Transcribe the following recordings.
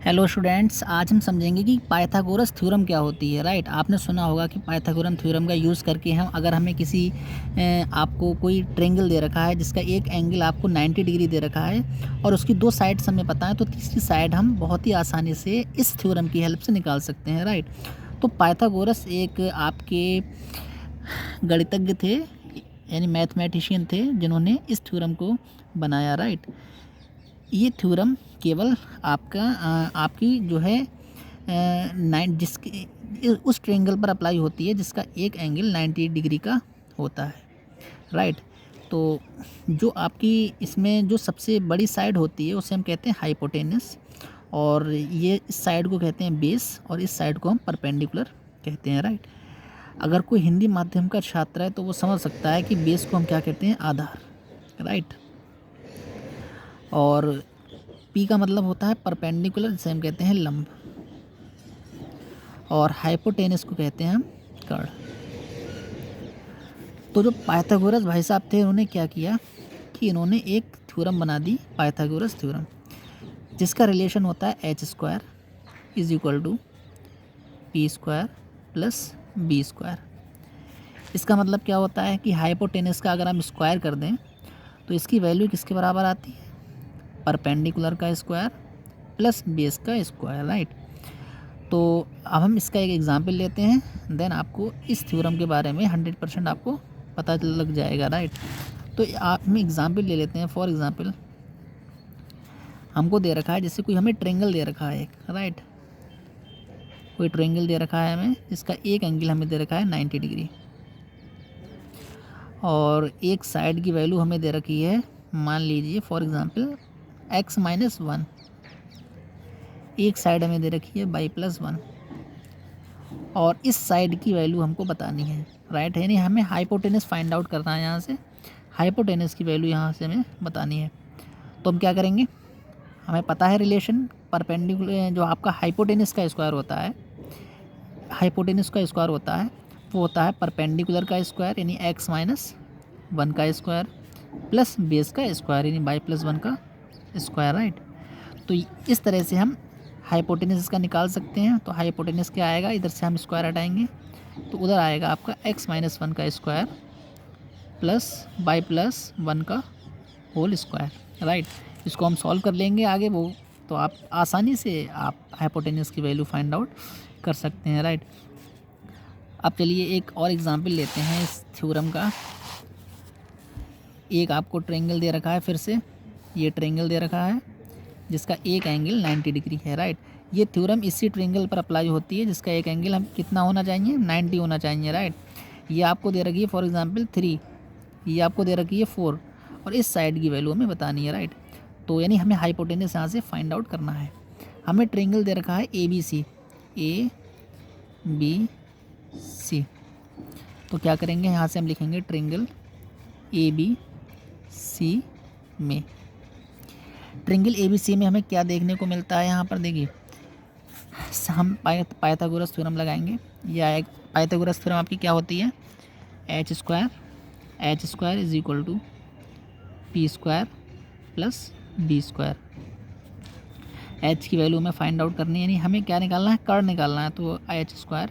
Hello students, आज हम समझेंगे कि पाइथागोरस थ्योरम क्या होती है। राइट, आपने सुना होगा कि पाइथागोरस थ्योरम का यूज़ करके हम अगर हमें किसी आपको कोई ट्रायंगल दे रखा है जिसका एक एंगल आपको 90 डिग्री दे रखा है और उसकी दो साइड्स हमें पता है, तो तीसरी साइड हम बहुत ही आसानी से इस थ्योरम की हेल्प से निकाल सकते हैं। राइट, तो पाइथागोरस एक आपके गणितज्ञ थे, यानी मैथमेटिशियन थे, जिन्होंने इस थ्योरम को बनाया। राइट, ये थ्योरम केवल आपकी जो है नाइन जिसके उस ट्रायंगल पर अप्लाई होती है जिसका एक एंगल 90 डिग्री का होता है। राइट, तो जो आपकी इसमें जो सबसे बड़ी साइड होती है उसे हम कहते हैं हाइपोटेनस, और ये इस साइड को कहते हैं बेस और इस साइड को हम परपेंडिकुलर कहते हैं। राइट, अगर कोई हिंदी माध्यम का छात्र है तो वो समझ सकता है कि बेस को हम क्या कहते हैं, आधार। राइट, और पी का मतलब होता है परपेंडिकुलर, जिसे हम कहते हैं लंब, और हाइपोटेनस को कहते हैं हम कर्ण। तो जो पाइथागोरस भाई साहब थे, उन्होंने क्या किया कि इन्होंने एक थ्योरम बना दी, पाइथागोरस थ्योरम, जिसका रिलेशन होता है H square is equal to P square plus B square. इसका मतलब क्या होता है कि हाइपोटेनस का अगर हम स्क्वायर कर दें तो इसकी वैल्यू किसके बराबर आती है, परपेंडिकुलर का स्क्वायर प्लस बेस का स्क्वायर। राइट, तो अब हम इसका एक एग्जांपल लेते हैं, देन आपको इस थ्योरम के बारे में 100% आपको पता लग जाएगा। राइट, तो आप हम एग्जांपल ले लेते हैं। फॉर एग्जांपल हमको दे रखा है, जैसे कोई हमें ट्रायंगल दे रखा है एक। राइट, कोई ट्रायंगल दे रखा है हमें जिसका एक एंगल हमें दे रखा है 90 डिग्री, और एक साइड की वैल्यू हमें दे रखी है, मान लीजिए फॉर एग्जांपल x-1, एक साइड हमें दे रखी है y+1, और इस साइड की वैल्यू हमको बतानी है। राइट, यानी हमें हाइपोटेनस फाइंड आउट करना है। यहाँ से हाइपोटेनस की वैल्यू यहाँ से हमें बतानी है, तो हम क्या करेंगे, हमें पता है रिलेशन परपेंडिकुलर, जो आपका हाइपोटेनस का स्क्वायर होता है, हाइपोटेनस का स्क्वायर होता है वो होता है परपेंडिकुलर का स्क्वायर यानी x-1 का स्क्वायर प्लस बेस का स्क्वायर यानी y+1 का स्क्वायर। राइट, तो इस तरह से हम हाइपोटेनस इसका निकाल सकते हैं। तो हाइपोटेनस क्या आएगा, इधर से हम स्क्वायर हटाएंगे तो उधर आएगा आपका x-1 का स्क्वायर प्लस y+1 का होल स्क्वायर। राइट, इसको हम सॉल्व कर लेंगे आगे, वो तो आप आसानी से आप हाइपोटेनस की वैल्यू फाइंड आउट कर सकते हैं। राइट, अब चलिए एक और एग्जांपल लेते हैं इस थ्योरम का। एक आपको ट्रायंगल दे रखा है, फिर से ये ट्रायंगल दे रखा है जिसका एक एंगल 90 डिग्री है। राइट, ये थ्योरम इसी ट्रायंगल पर अप्लाई होती है जिसका एक एंगल हम कितना होना चाहिए, 90 होना चाहिए। राइट, ये आपको दे रखी है फॉर एग्जांपल 3, ये आपको दे रखी है 4, और इस साइड की वैल्यू हमें बतानी है। राइट, तो यानी हमें हाइपोटेनस यहाँ से फाइंड आउट करना है। हमें ट्रायंगल दे रखा है ABC, ABC, तो क्या करेंगे, यहाँ से हम लिखेंगे ट्रायंगल ABC में। ट्रायंगल ABC में हमें क्या देखने को मिलता है, यहाँ पर देखिए हम पाइथागोरस थ्योरम लगाएंगे। या एक पाइथागोरस थ्योरम आपकी क्या होती है, H square is equal to P square plus B square. H की वैल्यू हमें फाइंड आउट करनी है, यानी हमें क्या निकालना है, कर्ण निकालना है। तो एच स्क्वायर,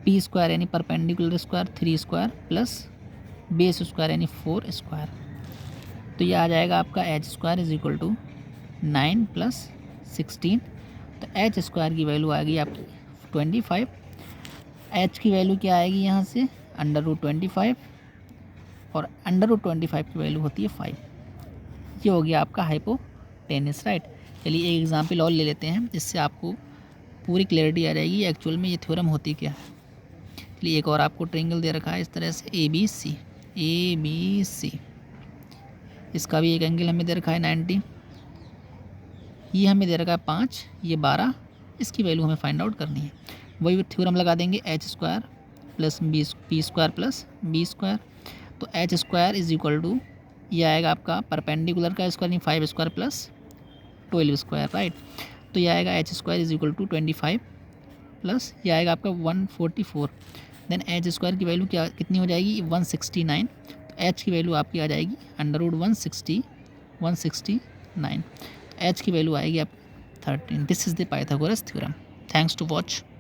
पी स्क्वायर यानी perpendicular square 3 square plus base square यानी 4 स्क्वायर। तो ये आ जाएगा आपका H square is equal to 9 + 16। तो एच स्क्वायर की वैल्यू आएगी आपकी 25। एच की वैल्यू क्या आएगी यहाँ से, √25, और √25 की वैल्यू होती है 5। ये हो गया आपका हाइपोटेनस। राइट, चलिए एक एग्जांपल और ले लेते हैं जिससे आपको पूरी क्लैरिटी आ जाएगी एक्चुअल में ये थ्योरम होती क्या है। चलिए एक और आपको ट्रायंगल दे रखा है इस तरह से ABC, इसका भी एक एंगल हमें दे रखा है 90, ये हमें दे रखा है 5, ये 12, इसकी वैल्यू हमें फाइंड आउट करनी है। वही थ्योरम लगा देंगे, H square plus P square plus B square. तो H square is equal to, ये आएगा आपका परपेंडिकुलर का स्क्वायर यानी 5 स्क्वायर प्लस 12 स्क्वायर। राइट, तो ये आएगा H square is equal to 25 plus ये आएगा आपका 144। देन एच स्क्वायर की वैल्यू क्या कितनी हो जाएगी, 169। तो एच की वैल्यू आपकी आ जाएगी √169। एच की वैल्यू आएगी आप 13. This is the Pythagoras theorem. Thanks to watch.